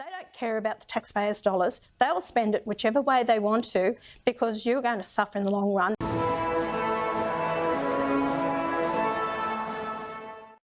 They don't care about the taxpayers' dollars. They'll spend it whichever way they want to because you're going to suffer in the long run.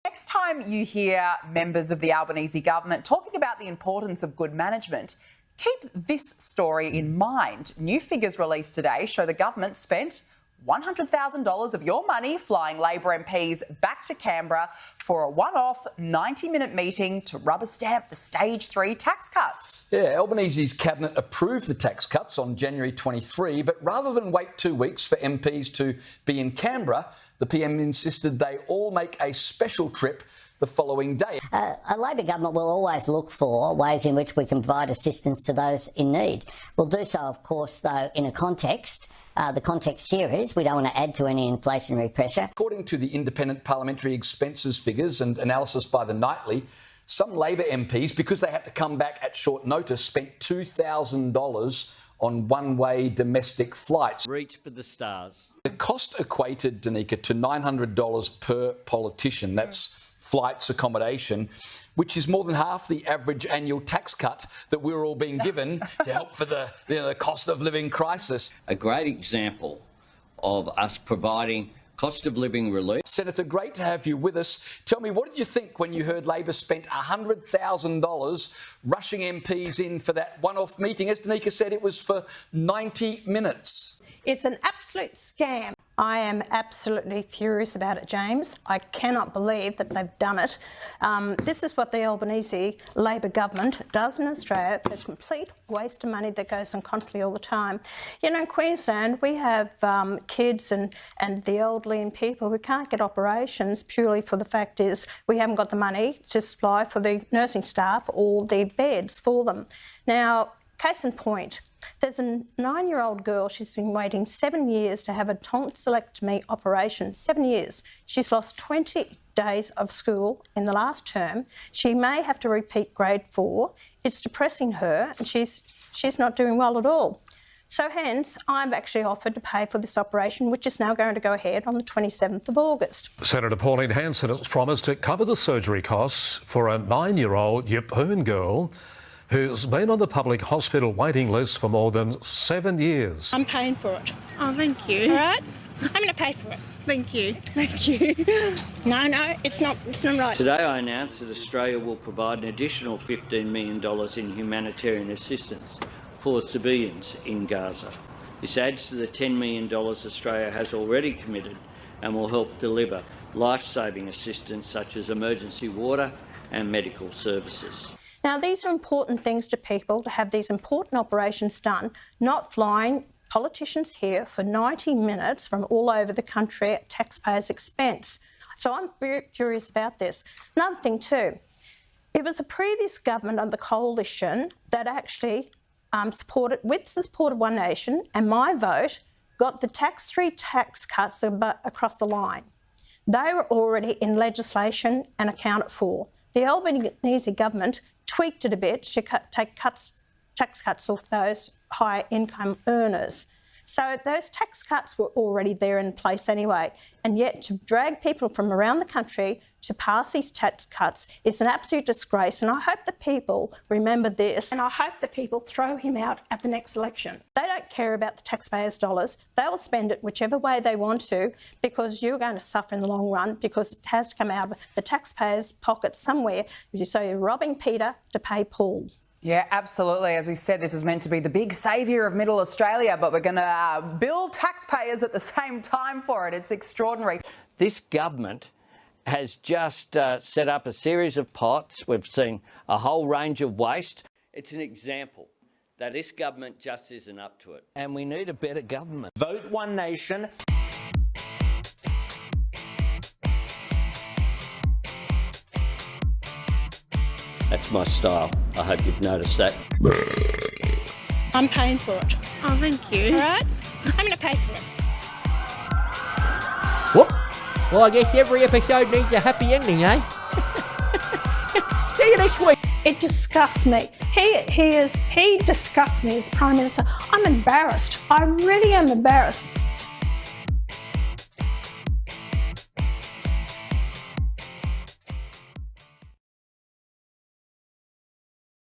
Next time you hear members of the Albanese government talking about the importance of good management, keep this story in mind. New figures released today show the government spent $100,000 of your money flying Labor MPs back to Canberra for a one-off 90-minute meeting to rubber stamp the Stage 3 tax cuts. Yeah, Albanese's cabinet approved the tax cuts on January 23, but rather than wait 2 weeks for MPs to be in Canberra, the PM insisted they all make a special trip the following day. A Labor government will always look for ways in which we can provide assistance to those in need. We'll do so, of course, though, in a context. The context here is we don't want to add to any inflationary pressure. According to the independent parliamentary expenses figures and analysis by the Nightly, some Labor MPs, because they had to come back at short notice, spent $2,000 on one-way domestic flights. Reach for the stars. The cost equated, Danica, to $900 per politician. That's flights, accommodation, which is more than half the average annual tax cut that we're all being given to help for the cost of living crisis. A great example of us providing cost of living relief. Senator, great to have you with us. Tell me, what did you think when you heard Labor spent $100,000 rushing MPs in for that one-off meeting? As Danica said, it was for 90 minutes. It's an absolute scam. I am absolutely furious about it, James. I cannot believe that they've done it. This is what the Albanese Labor government does in Australia. It's a complete waste of money that goes on constantly all the time. You know, in Queensland, we have kids and the elderly and people who can't get operations purely for the fact is we haven't got the money to supply for the nursing staff or the beds for them. Now, case in point, there's a 9-year-old girl, she's been waiting 7 years to have a tonsillectomy operation. 7 years. She's lost 20 days of school in the last term. She may have to repeat grade 4. It's depressing her and she's not doing well at all. So hence, I've actually offered to pay for this operation, which is now going to go ahead on the 27th of August. Senator Pauline Hanson has promised to cover the surgery costs for a 9-year-old Yeppoon girl who's been on the public hospital waiting list for more than 7 years. I'm paying for it. Oh, thank you. All right? I'm going to pay for it. Thank you. Thank you. No, it's not right. Today I announced that Australia will provide an additional $15 million in humanitarian assistance for civilians in Gaza. This adds to the $10 million Australia has already committed and will help deliver life-saving assistance such as emergency water and medical services. Now, these are important things to people to have these important operations done, not flying politicians here for 90 minutes from all over the country at taxpayers' expense. So I'm very furious about this. Another thing too, it was a previous government of the coalition that actually supported, with the support of One Nation and my vote, got the tax-free tax cuts across the line. They were already in legislation and accounted for. The Albanese government tweaked it a bit to take tax cuts off those high income earners. So those tax cuts were already there in place anyway. And yet to drag people from around the country to pass these tax cuts is an absolute disgrace. And I hope the people remember this. And I hope the people throw him out at the next election. They don't care about the taxpayers' dollars. They'll spend it whichever way they want to because you're going to suffer in the long run because it has to come out of the taxpayers' pockets somewhere. So you're robbing Peter to pay Paul. Yeah, absolutely. As we said, this was meant to be the big saviour of Middle Australia, but we're going to bill taxpayers at the same time for it. It's extraordinary. This government has just set up a series of pots. We've seen a whole range of waste. It's an example that this government just isn't up to it. And we need a better government. Vote One Nation. That's my style. I hope you've noticed that. I'm paying for it. Oh, thank you. All right? I'm going to pay for it. Whoop. Well, I guess every episode needs a happy ending, eh? See you next week. It disgusts me. He disgusts me as Prime Minister. I'm embarrassed. I really am embarrassed.